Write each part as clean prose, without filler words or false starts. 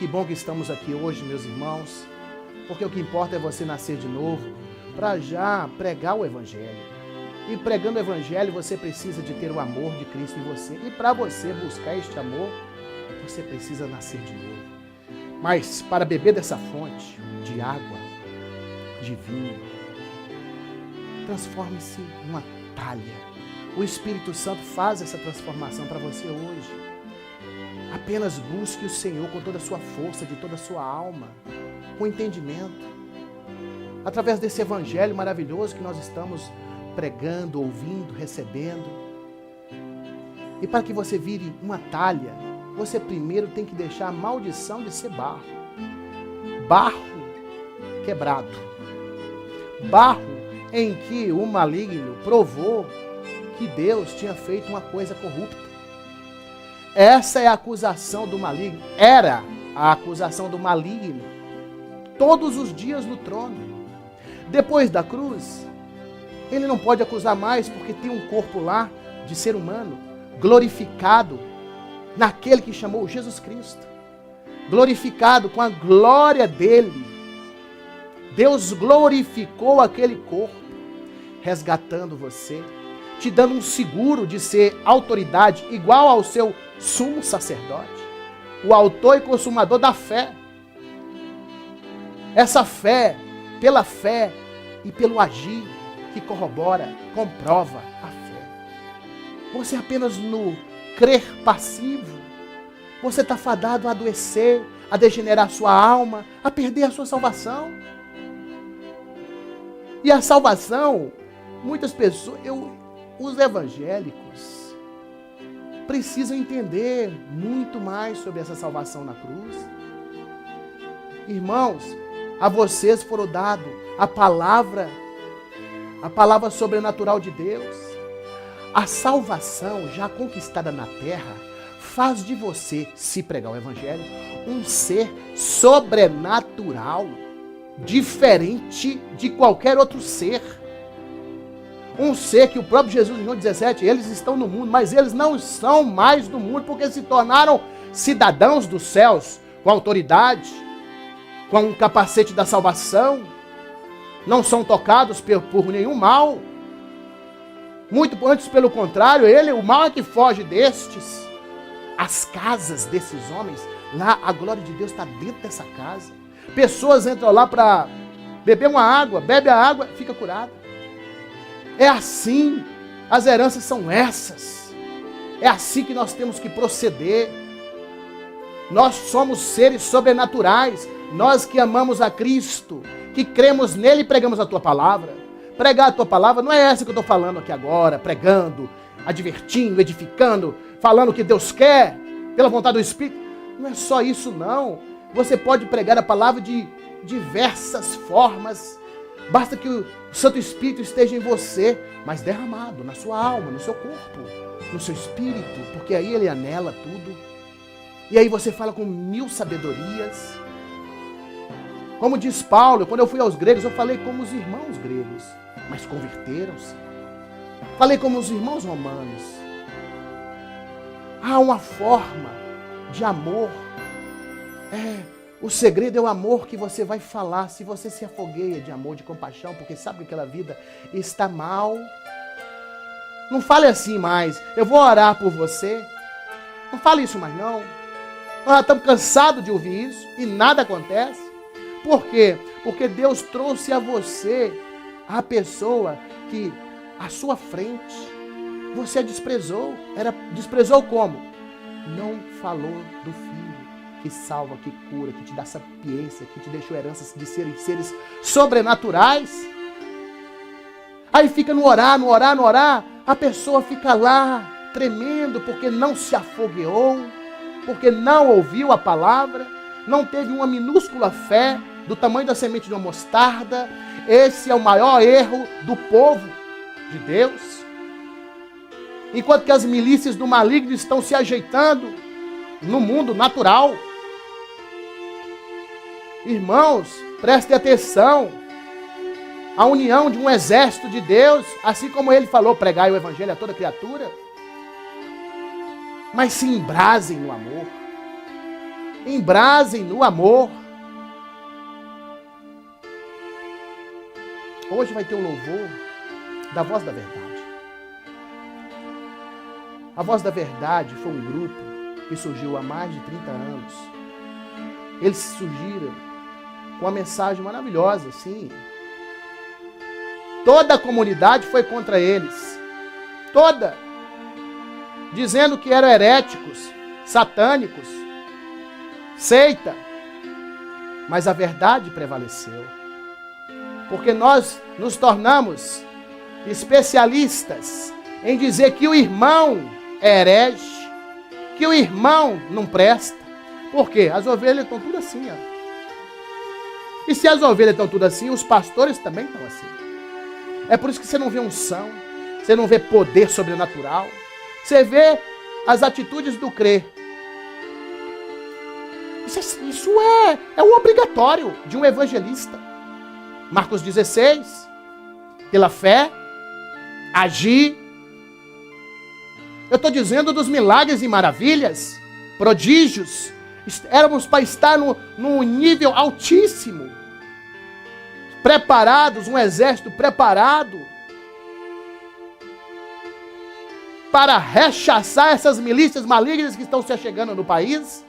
que bom que estamos aqui hoje, meus irmãos, porque o que importa é você nascer de novo para já pregar o Evangelho. E pregando o Evangelho, você precisa de ter o amor de Cristo em você. E para você buscar este amor, você precisa nascer de novo. Mas para beber dessa fonte de água, de vinho, transforme-se numa talha. O Espírito Santo faz essa transformação para você hoje. Apenas busque o Senhor com toda a sua força, de toda a sua alma, com entendimento. Através desse Evangelho maravilhoso que nós estamos pregando, ouvindo, recebendo. E para que você vire uma talha, você primeiro tem que deixar a maldição de ser barro. Barro quebrado. Barro em que o maligno provou que Deus tinha feito uma coisa corrupta. Essa é a acusação do maligno. Era a acusação do maligno todos os dias no trono. Depois da cruz, ele não pode acusar mais porque tem um corpo lá de ser humano glorificado naquele que chamou Jesus Cristo. Glorificado com a glória dele. Deus glorificou aquele corpo, resgatando você, te dando um seguro de ser autoridade igual ao seu sumo sacerdote, o autor e consumador da fé. Essa fé, pela fé e pelo agir, que corrobora, comprova a fé. Você apenas no crer passivo, você está fadado a adoecer, a degenerar sua alma, a perder a sua salvação. E a salvação, muitas pessoas, os evangélicos precisam entender muito mais sobre essa salvação na cruz. Irmãos, a vocês foram dado a palavra sobrenatural de Deus. A salvação já conquistada na terra faz de você, se pregar o Evangelho, um ser sobrenatural, diferente de qualquer outro ser. Um ser que o próprio Jesus, em João 17, eles estão no mundo, mas eles não são mais do mundo, porque se tornaram cidadãos dos céus, com autoridade, com um capacete da salvação, não são tocados por nenhum mal. Muito antes, pelo contrário, o mal é que foge destes. As casas desses homens, lá a glória de Deus está dentro dessa casa. Pessoas entram lá para beber uma água, bebe a água, fica curada. É assim, as heranças são essas. É assim que nós temos que proceder. Nós somos seres sobrenaturais. Nós que amamos a Cristo, que cremos nele e pregamos a tua palavra. Pregar a tua palavra não é essa que eu estou falando aqui agora, pregando, advertindo, edificando, falando o que Deus quer, pela vontade do Espírito. Não é só isso, não. Você pode pregar a palavra de diversas formas. Basta que o Santo Espírito esteja em você, mas derramado na sua alma, no seu corpo, no seu espírito, porque aí ele anela tudo. E aí você fala com 1000 sabedorias. Como diz Paulo, quando eu fui aos gregos, eu falei como os irmãos gregos, mas converteram-se. Falei como os irmãos romanos. Há uma forma de amor. O segredo é o amor que você vai falar. Se você se afogueia de amor, de compaixão, porque sabe que aquela vida está mal, não fale assim mais. Eu vou orar por você. Não fale isso mais não. Nós já estamos cansados de ouvir isso e nada acontece. Por quê? Porque Deus trouxe a você a pessoa que à sua frente você desprezou. Desprezou como? Não falou do Filho que salva, que cura, que te dá sapiência, que te deixou heranças de serem seres sobrenaturais. Aí fica no orar, a pessoa fica lá tremendo porque não se afogueou, porque não ouviu a palavra, não teve uma minúscula fé do tamanho da semente de uma mostarda. Esse é o maior erro do povo de Deus. Enquanto que as milícias do maligno estão se ajeitando no mundo natural. Irmãos, prestem atenção. A união de um exército de Deus, assim como ele falou, pregai o Evangelho a toda criatura. Mas se embrasem no amor. embrasem no amor. Hoje vai ter o louvor da Voz da Verdade. A Voz da Verdade foi um grupo que surgiu há mais de 30 anos. Eles surgiram com uma mensagem maravilhosa, sim. Toda a comunidade foi contra eles. Toda. Dizendo que eram heréticos, satânicos, seita. Mas a verdade prevaleceu. Porque nós nos tornamos especialistas em dizer que o irmão é herege, que o irmão não presta. Por quê? As ovelhas estão tudo assim, ó. E se as ovelhas estão tudo assim, os pastores também estão assim. É por isso que você não vê unção, você não vê poder sobrenatural, você vê as atitudes do crer. Isso é o obrigatório de um evangelista. Marcos 16, pela fé, agir. Eu estou dizendo dos milagres e maravilhas, prodígios. Éramos para estar num nível altíssimo. Preparados, um exército preparado para rechaçar essas milícias malignas que estão se achegando no país.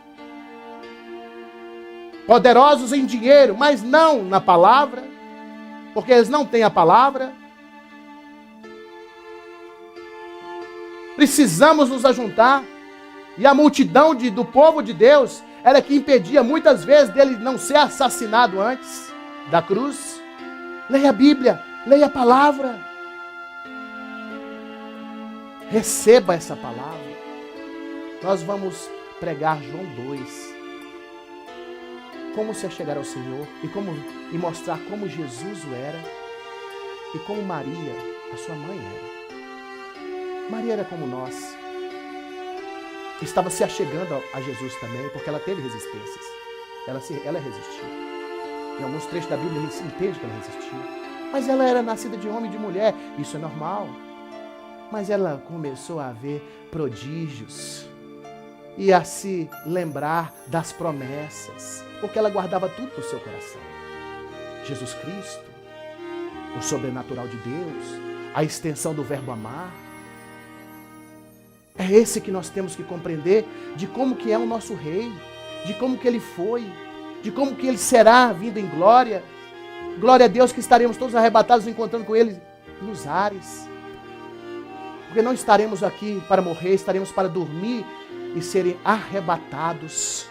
Poderosos em dinheiro, mas não na palavra, porque eles não têm a palavra. Precisamos nos ajuntar. E a multidão do povo de Deus era que impedia muitas vezes dele não ser assassinado antes da cruz. Leia a Bíblia, leia a palavra. Receba essa palavra. Nós vamos pregar João 2. Como se chegar ao Senhor e mostrar como Jesus o era e como Maria, a sua mãe, era. Maria era como nós. Estava se achegando a Jesus também, porque ela teve resistências. Ela resistiu. Em alguns trechos da Bíblia se entende que ela resistiu. Mas ela era nascida de homem e de mulher. Isso é normal. Mas ela começou a ver prodígios e a se lembrar das promessas, porque ela guardava tudo no seu coração. Jesus Cristo, o sobrenatural de Deus, a extensão do verbo amar. É esse que nós temos que compreender, de como que é o nosso rei, de como que ele foi, de como que ele será vindo em glória. Glória a Deus que estaremos todos arrebatados encontrando com ele nos ares. Porque não estaremos aqui para morrer, estaremos para dormir e serem arrebatados.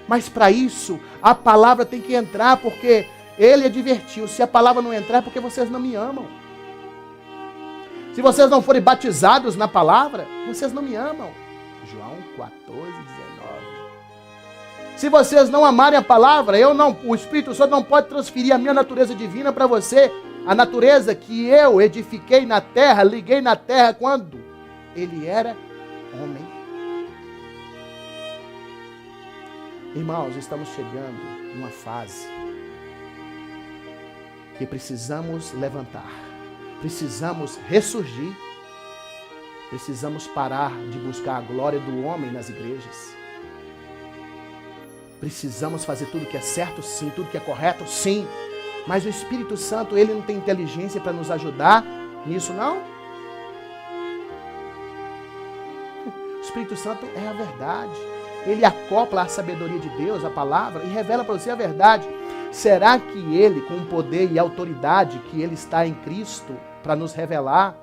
Mas para isso, a palavra tem que entrar, porque ele advertiu, se a palavra não entrar é porque vocês não me amam. Se vocês não forem batizados na palavra, vocês não me amam. João 14, 19. Se vocês não amarem a palavra, o Espírito Santo não pode transferir a minha natureza divina para você. A natureza que eu edifiquei na terra, liguei na terra quando ele era homem. Irmãos, estamos chegando numa fase que precisamos levantar. Precisamos ressurgir. Precisamos parar de buscar a glória do homem nas igrejas. Precisamos fazer tudo que é certo, sim. Tudo que é correto, sim. Mas o Espírito Santo, ele não tem inteligência para nos ajudar nisso, não? O Espírito Santo é a verdade. Ele acopla a sabedoria de Deus, a palavra, e revela para você a verdade. Será que ele, com o poder e a autoridade que ele está em Cristo para nos revelar,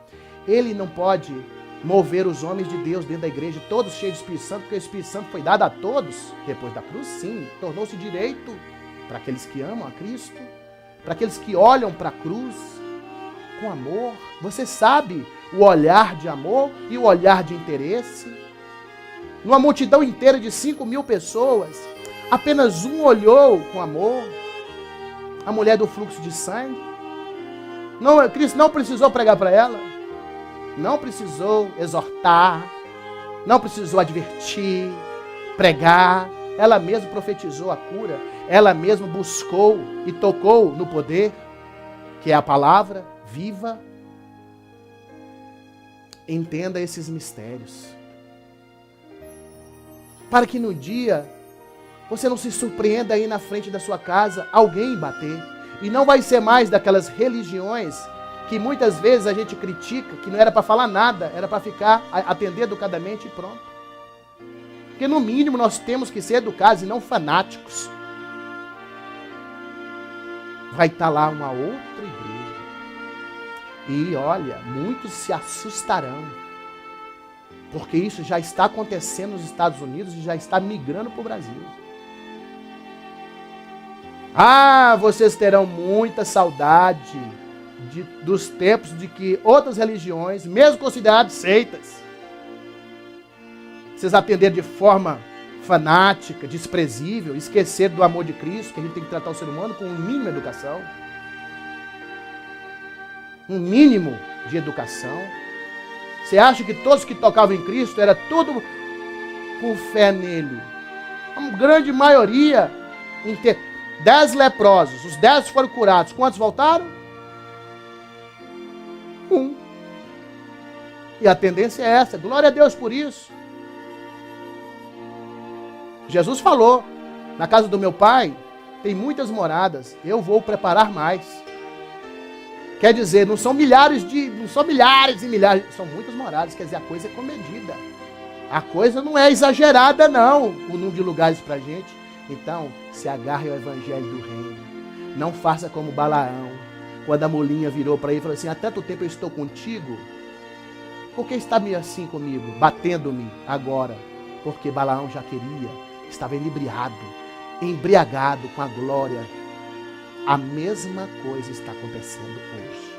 ele não pode mover os homens de Deus dentro da igreja, todos cheios do Espírito Santo, porque o Espírito Santo foi dado a todos depois da cruz? Sim, tornou-se direito para aqueles que amam a Cristo, para aqueles que olham para a cruz com amor. Você sabe o olhar de amor e o olhar de interesse? Numa multidão inteira de 5.000 pessoas, apenas um olhou com amor. A mulher do fluxo de sangue. Não, Cristo não precisou pregar para ela. Não precisou exortar. Não precisou advertir, pregar. Ela mesma profetizou a cura. Ela mesma buscou e tocou no poder, que é a palavra viva. Entenda esses mistérios. Para que no dia Você não se surpreenda aí na frente da sua casa alguém bater. E não vai ser mais daquelas religiões que muitas vezes a gente critica, que não era para falar nada, era para ficar, atender educadamente e pronto. Porque no mínimo nós temos que ser educados e não fanáticos. Vai estar lá uma outra igreja. E olha, muitos se assustarão. Porque isso já está acontecendo nos Estados Unidos e já está migrando para o Brasil. Ah, vocês terão muita saudade dos tempos de que outras religiões, mesmo consideradas seitas, vocês atenderam de forma fanática, desprezível, esqueceram do amor de Cristo, que a gente tem que tratar o ser humano com um mínimo de educação. Um mínimo de educação. Você acha que todos que tocavam em Cristo era tudo com fé nele? A grande maioria, 10 leprosos, os 10 foram curados. Quantos voltaram? 1. E a tendência é essa. Glória a Deus por isso. Jesus falou, na casa do meu pai tem muitas moradas, eu vou preparar mais. Quer dizer, não são milhares e milhares, são muitas moradas, quer dizer, a coisa é comedida. A coisa não é exagerada não, o número de lugares pra gente. Então, se agarre ao evangelho do reino. Não faça como Balaão, quando a molinha virou para ele e falou assim, há tanto tempo eu estou contigo, por que está assim comigo, batendo-me agora? Porque Balaão já queria, estava embriagado com a glória. A mesma coisa está acontecendo hoje.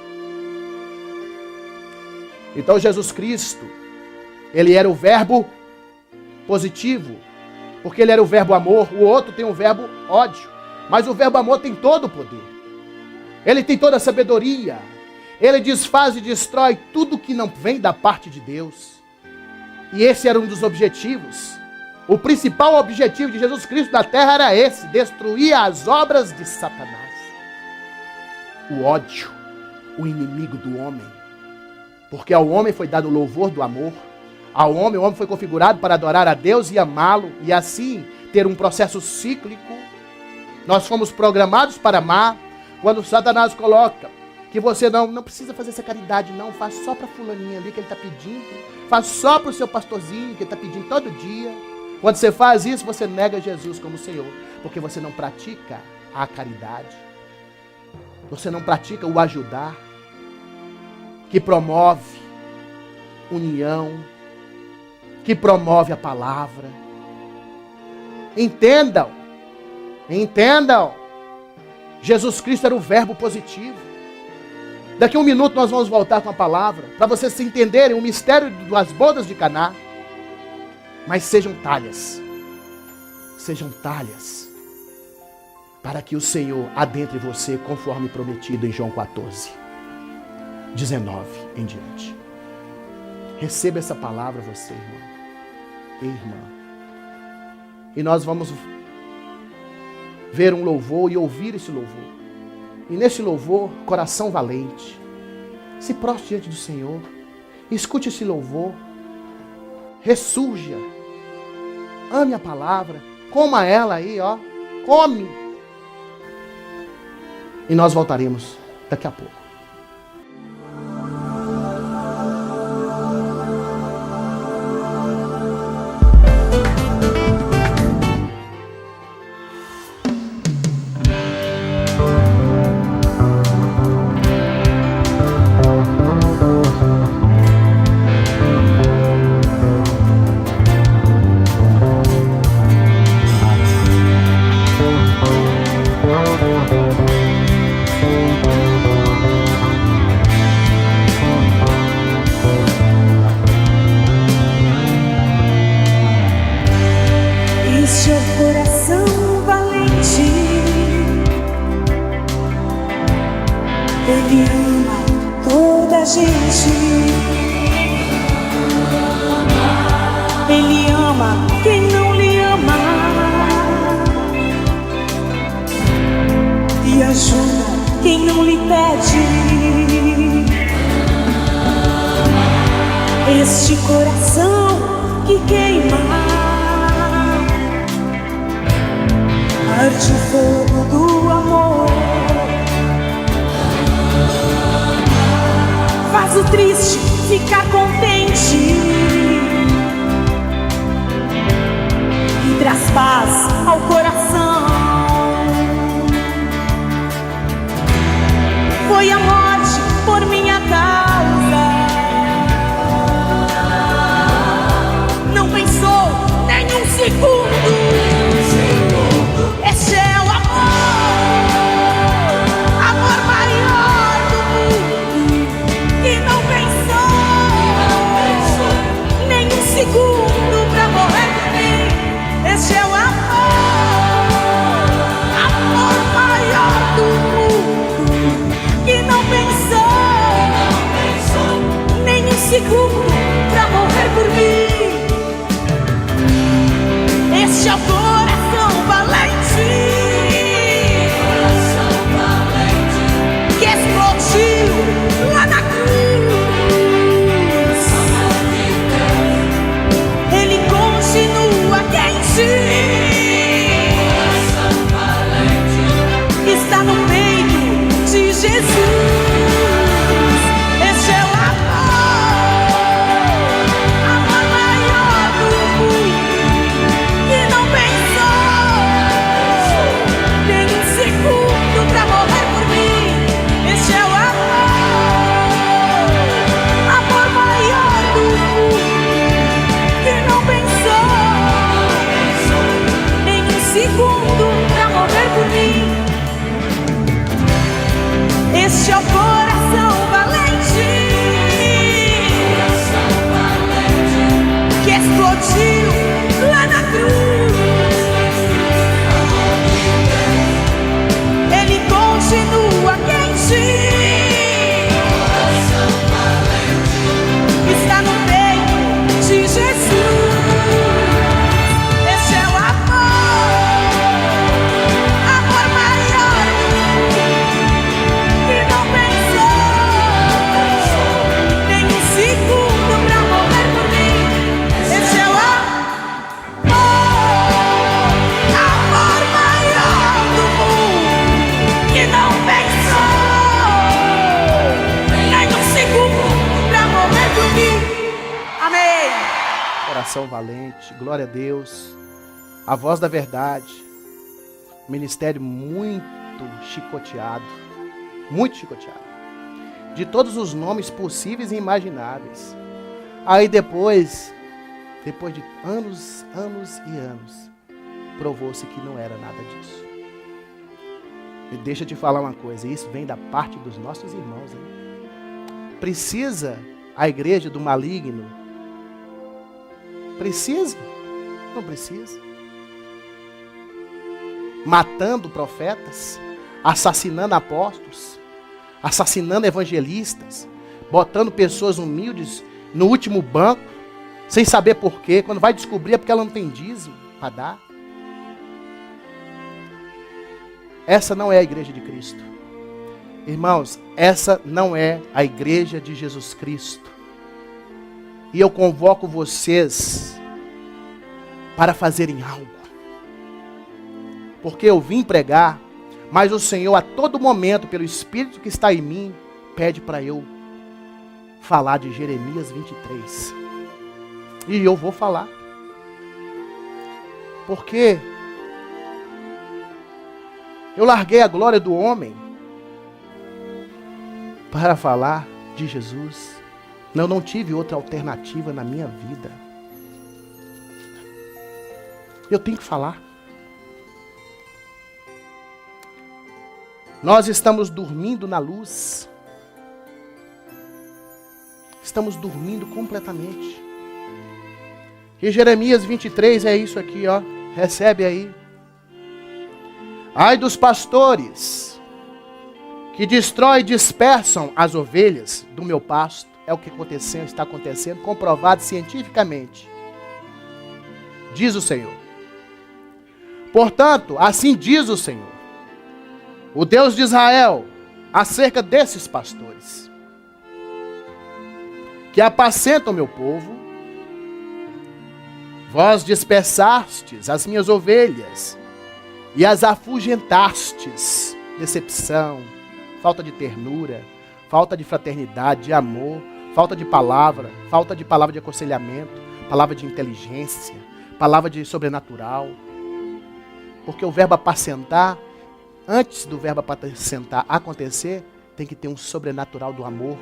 Então Jesus Cristo, ele era o verbo positivo, porque ele era o verbo amor. O outro tem o verbo ódio, mas o verbo amor tem todo o poder. Ele tem toda a sabedoria. Ele desfaz e destrói tudo que não vem da parte de Deus. E esse era um dos objetivos. O principal objetivo de Jesus Cristo na terra era esse: destruir as obras de Satanás. O ódio, o inimigo do homem. Porque ao homem foi dado o louvor do amor. Ao homem, o homem foi configurado para adorar a Deus e amá-lo. E assim ter um processo cíclico. Nós fomos programados para amar. Quando Satanás coloca que você não precisa fazer essa caridade, não. Faz só para fulaninha ali que ele está pedindo. Faz só para o seu pastorzinho que ele está pedindo todo dia. Quando você faz isso, você nega Jesus como Senhor. Porque você não pratica a caridade. Você não pratica o ajudar, que promove união, que promove a palavra. Entendam. Jesus Cristo era o verbo positivo. Daqui a 1 minuto nós vamos voltar com a palavra, para vocês se entenderem o mistério das bodas de Caná. Mas sejam talhas. Sejam talhas. Para que o Senhor adentre você conforme prometido em João 14, 19 em diante. Receba essa palavra você, irmão e irmã. E nós vamos ver um louvor e ouvir esse louvor. E nesse louvor, coração valente, se prostre diante do Senhor. Escute esse louvor. Ressurja. Ame a palavra. Coma ela aí, ó. Come. E nós voltaremos daqui a pouco. Ele ama toda a gente. Ele ama quem não lhe ama e ajuda quem não lhe pede. Este coração que queima arde o fogo do amor. Faz o triste ficar contente e traz paz ao coração. Foi a morte por minha causa. Não pensou nem um segundo. Este é o amor, amor maior do mundo, que não pensou nem um segundo pra morrer por mim. Este é o amor, amor maior do mundo, que não pensou nem um segundo pra morrer por mim. Este é o coração valente, que explodiu lá na cruz. Ele continua quente, está no peito de Jesus. Este é o amor, amor maior do mundo, que não pensou nem um segundo pra morrer por mim. Este é o amor, amor maior do mundo, que não pensou nem um segundo pra morrer por mim. Este é o coração valente, que explodiu lá na cruz. Ele continua quente, está no peito de Jesus. Este é o amor, amor maior do mundo, que não pensou nem um segundo pra morrer por mim. Este é o amor, amor maior do mundo, que não pensou nem um segundo pra morrer por mim. Amém. Coração valente, glória a Deus. A voz da verdade. Ministério muito chicoteado. Muito chicoteado. De todos os nomes possíveis e imagináveis. Aí depois de anos e anos, provou-se que não era nada disso. E deixa eu te falar uma coisa, isso vem da parte dos nossos irmãos, hein? Precisa a igreja do maligno? Precisa? Não precisa. Matando profetas, assassinando apóstolos, assassinando evangelistas, botando pessoas humildes no último banco, sem saber porquê. Quando vai descobrir é porque ela não tem dízimo para dar. Essa não é a igreja de Cristo. Irmãos, essa não é a igreja de Jesus Cristo. E eu convoco vocês para fazerem algo. Porque eu vim pregar, mas o Senhor a todo momento, pelo Espírito que está em mim, pede para eu falar de Jeremias 23. E eu vou falar. Porque eu larguei a glória do homem para falar de Jesus. Eu não tive outra alternativa na minha vida. Eu tenho que falar. Nós estamos dormindo na luz. Estamos dormindo completamente. E Jeremias 23 é isso aqui, ó. Recebe aí. Ai dos pastores que destrói e dispersam as ovelhas do meu pasto. É o que está acontecendo, comprovado cientificamente. Diz o Senhor. Portanto, assim diz o Senhor, o Deus de Israel, acerca desses pastores, que apacentam o meu povo. Vós dispersastes as minhas ovelhas, e as afugentastes. Decepção, falta de ternura, falta de fraternidade, de amor, falta de palavra de aconselhamento, palavra de inteligência, palavra de sobrenatural. Porque o verbo apacentar, antes do verbo apacentar acontecer, tem que ter um sobrenatural do amor.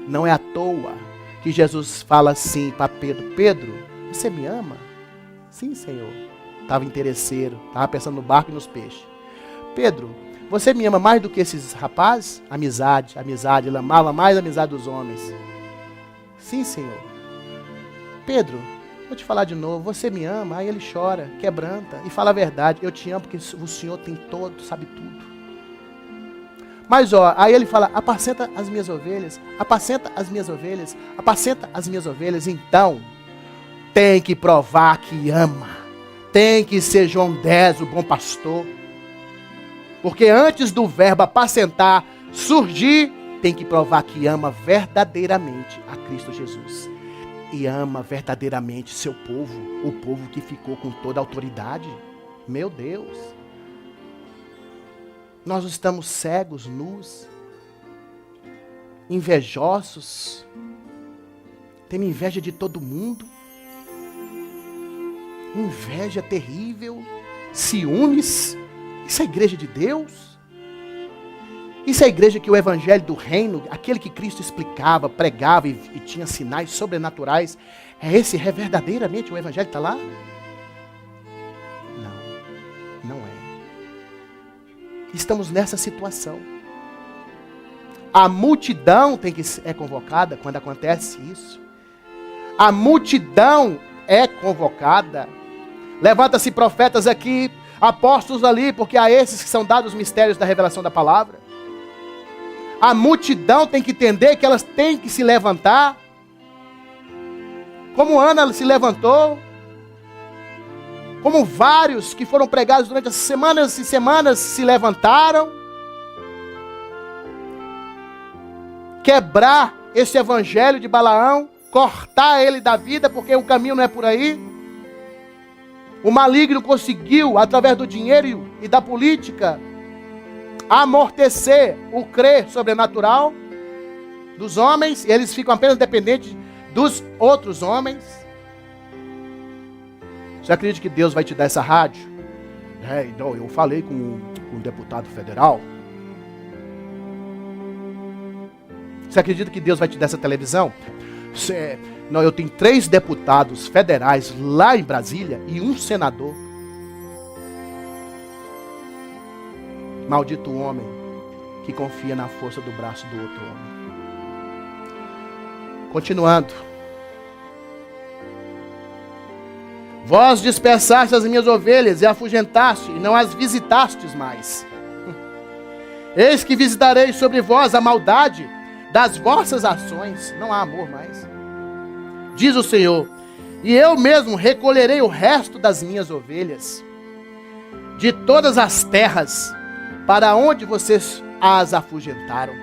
Não é à toa que Jesus fala assim para Pedro: Pedro, você me ama? Sim, Senhor. Estava interesseiro, estava pensando no barco e nos peixes. Pedro, você me ama mais do que esses rapazes? Amizade, ele amava mais a amizade dos homens. Sim, Senhor. Pedro, vou te falar de novo, você me ama? Aí ele chora, quebranta e fala a verdade. Eu te amo porque o Senhor tem todo, sabe tudo. Mas aí ele fala: apacenta as minhas ovelhas, apacenta as minhas ovelhas, apacenta as minhas ovelhas. Então, tem que provar que ama. Tem que ser João 10, o bom pastor. Porque antes do verbo apacentar surgir, tem que provar que ama verdadeiramente a Cristo Jesus. E ama verdadeiramente seu povo, o povo que ficou com toda a autoridade. Meu Deus! Nós estamos cegos, nus, invejosos, temos inveja de todo mundo, inveja terrível, ciúmes. Isso é a igreja de Deus? Isso é a igreja que o evangelho do reino, aquele que Cristo explicava, pregava e tinha sinais sobrenaturais, é verdadeiramente o evangelho que está lá? Não é. Estamos nessa situação. A multidão é convocada quando acontece isso. A multidão é convocada. Levanta-se profetas aqui, apóstolos ali, porque a esses que são dados os mistérios da revelação da palavra. A multidão tem que entender que elas têm que se levantar. Como Ana se levantou. Como vários que foram pregados durante as semanas e semanas se levantaram. Quebrar esse evangelho de Balaão. Cortar ele da vida, porque o caminho não é por aí. O maligno conseguiu, através do dinheiro e da política, amortecer o crer sobrenatural dos homens. E eles ficam apenas dependentes dos outros homens. Você acredita que Deus vai te dar essa rádio? Então, eu falei com um deputado federal. Você acredita que Deus vai te dar essa televisão? Não, eu tenho 3 deputados federais lá em Brasília e um senador. Maldito o homem que confia na força do braço do outro homem. Continuando. Vós dispersaste as minhas ovelhas e afugentaste, e não as visitastes mais. Eis que visitarei sobre vós a maldade das vossas ações. Não há amor mais. Diz o Senhor: e eu mesmo recolherei o resto das minhas ovelhas de todas as terras para onde vocês as afugentaram,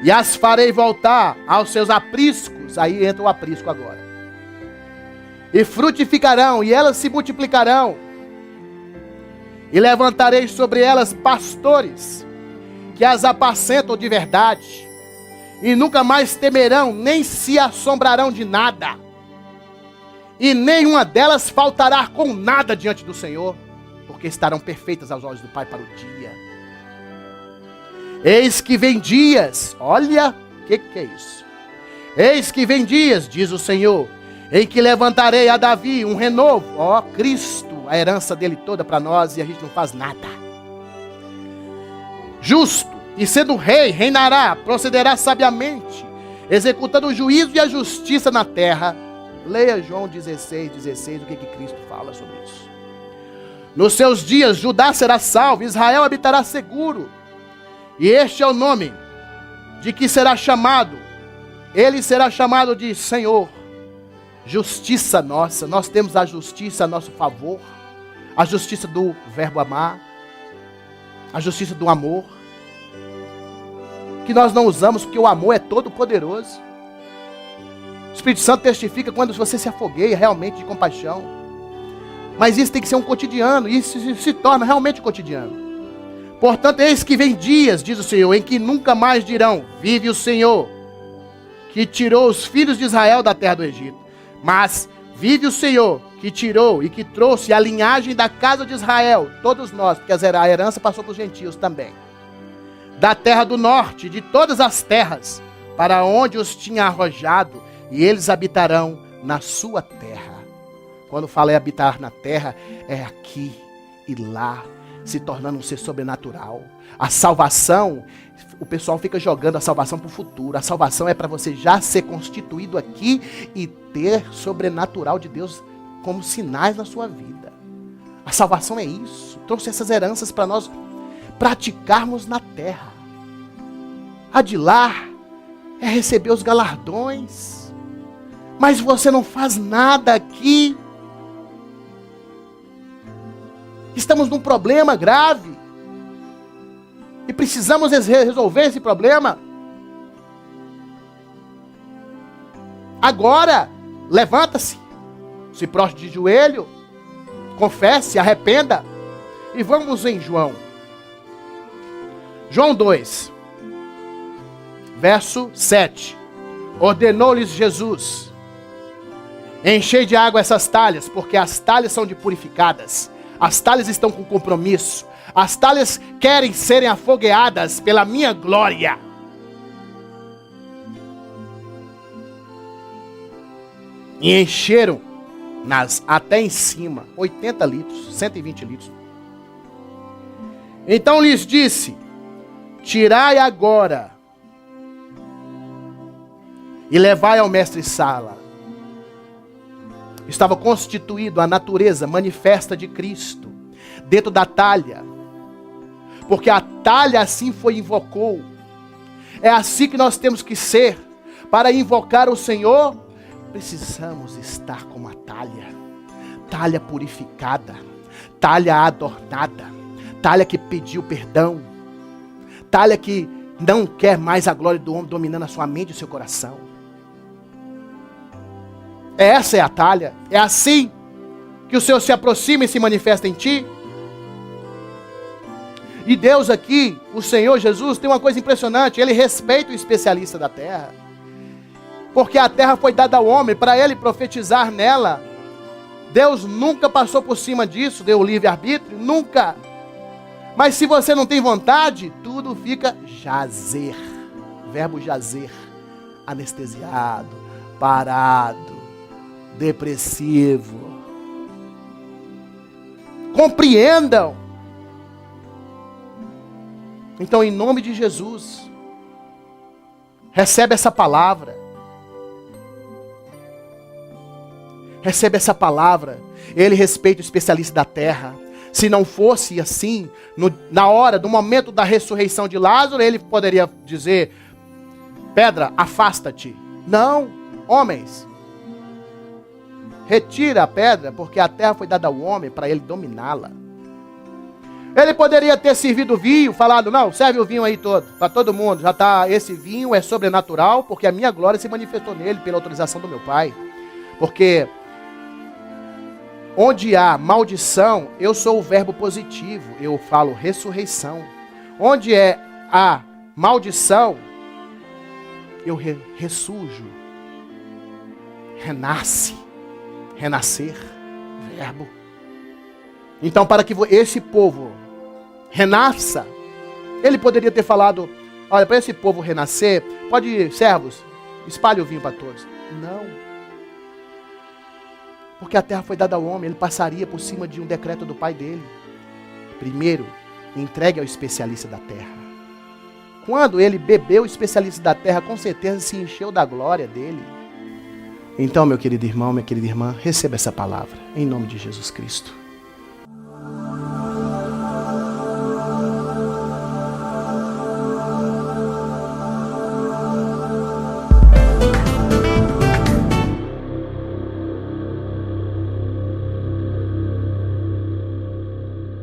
e as farei voltar aos seus apriscos. Aí entra o aprisco agora. E frutificarão, e elas se multiplicarão, e levantarei sobre elas pastores que as apacentam de verdade, e nunca mais temerão, nem se assombrarão de nada, e nenhuma delas faltará com nada diante do Senhor, porque estarão perfeitas aos olhos do Pai para o dia. Eis que vem dias, olha, o que é isso? Eis que vem dias, diz o Senhor, em que levantarei a Davi um renovo. Cristo, a herança dele toda para nós, e a gente não faz nada. Justo, e sendo rei, reinará, procederá sabiamente, executando o juízo e a justiça na terra. Leia João 16, o que Cristo fala sobre isso. Nos seus dias, Judá será salvo, Israel habitará seguro. E este é o nome de que será chamado. Ele será chamado de Senhor. Justiça nossa, nós temos a justiça a nosso favor, a justiça do verbo amar, a justiça do amor, que nós não usamos porque o amor é todo poderoso. O Espírito Santo testifica quando você se afogueia realmente de compaixão. Mas isso tem que ser um cotidiano, isso se torna realmente cotidiano. Portanto, eis que vem dias, diz o Senhor, em que nunca mais dirão, vive o Senhor, que tirou os filhos de Israel da terra do Egito. Mas vive o Senhor, que tirou e que trouxe a linhagem da casa de Israel, todos nós, porque a herança passou para os gentios também, da terra do norte, de todas as terras, para onde os tinha arrojado, e eles habitarão na sua terra. Quando fala em habitar na terra, é aqui e lá, se tornando um ser sobrenatural. A salvação, o pessoal fica jogando a salvação para o futuro. A salvação é para você já ser constituído aqui e ter sobrenatural de Deus como sinais na sua vida. A salvação é isso. Trouxe essas heranças para nós praticarmos na terra. A de lá é receber os galardões. Mas você não faz nada aqui. Estamos num problema grave. E precisamos resolver esse problema. Agora, levanta-se. Se prostre de joelho. Confesse, arrependa. E vamos em João. João 2. Verso 7. Ordenou-lhes Jesus: enchei de água essas talhas, porque as talhas são de purificadas. As talhas estão com compromisso. As talhas querem serem afogueadas pela minha glória. E encheram até em cima, 80 litros, 120 litros. Então lhes disse: tirai agora e levai ao mestre-sala. Estava constituído a natureza manifesta de Cristo dentro da talha, porque a talha assim invocou. É assim que nós temos que ser. Para invocar o Senhor, precisamos estar como a talha, talha purificada, talha adornada, talha que pediu perdão, talha que não quer mais a glória do homem dominando a sua mente e o seu coração. Essa é a talha. É assim que o Senhor se aproxima e se manifesta em ti. E Deus aqui, o Senhor Jesus, tem uma coisa impressionante. Ele respeita o especialista da terra. Porque a terra foi dada ao homem para ele profetizar nela. Deus nunca passou por cima disso, deu livre-arbítrio, nunca. Mas se você não tem vontade, tudo fica jazer. Verbo jazer. Anestesiado, parado, depressivo. Compreendam. Então, em nome de Jesus, recebe essa palavra. Recebe essa palavra. Ele respeita o especialista da terra. Se não fosse assim, na hora, no momento da ressurreição de Lázaro, ele poderia dizer: pedra, afasta-te. Não, homens, retira a pedra, porque a terra foi dada ao homem para ele dominá-la. Ele poderia ter servido vinho, falado: não, serve o vinho aí todo, para todo mundo, já está, esse vinho é sobrenatural, porque a minha glória se manifestou nele pela autorização do meu Pai. Porque onde há maldição, eu sou o verbo positivo, eu falo ressurreição. Onde é a maldição, eu ressurjo, renasce, renascer, verbo. Então, para que esse povo renasça, ele poderia ter falado: olha, para esse povo renascer, pode, servos, espalhe o vinho para todos. Não. Porque a terra foi dada ao homem, ele passaria por cima de um decreto do pai dele. Primeiro, entregue ao especialista da terra. Quando ele bebeu o especialista da terra, com certeza se encheu da glória dele. Então, meu querido irmão, minha querida irmã, receba essa palavra, em nome de Jesus Cristo.